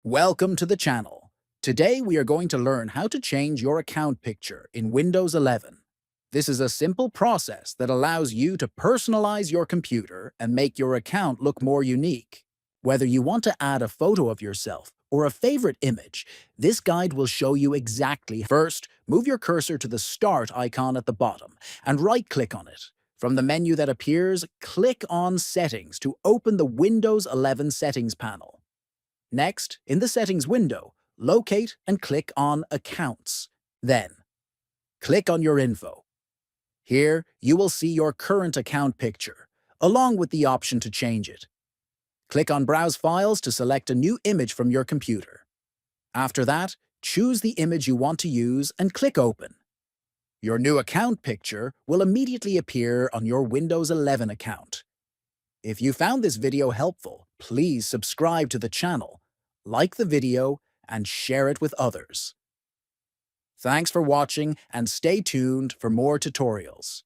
Welcome to the channel. Today we are going to learn how to change your account picture in Windows 11. This is a simple process that allows you to personalize your computer and make your account look more unique. Whether you want to add a photo of yourself or a favorite image, this guide will show you exactly. First, move your cursor to the Start icon at the bottom and right-click on it. From the menu that appears, click on Settings to open the Windows 11 Settings panel. Next, in the Settings window, locate and click on Accounts. Then, click on your info. Here, you will see your current account picture, along with the option to change it. Click on Browse Files to select a new image from your computer. After that, choose the image you want to use and click Open. Your new account picture will immediately appear on your Windows 11 account. If you found this video helpful, please subscribe to the channel, like the video, and share it with others. Thanks for watching and stay tuned for more tutorials.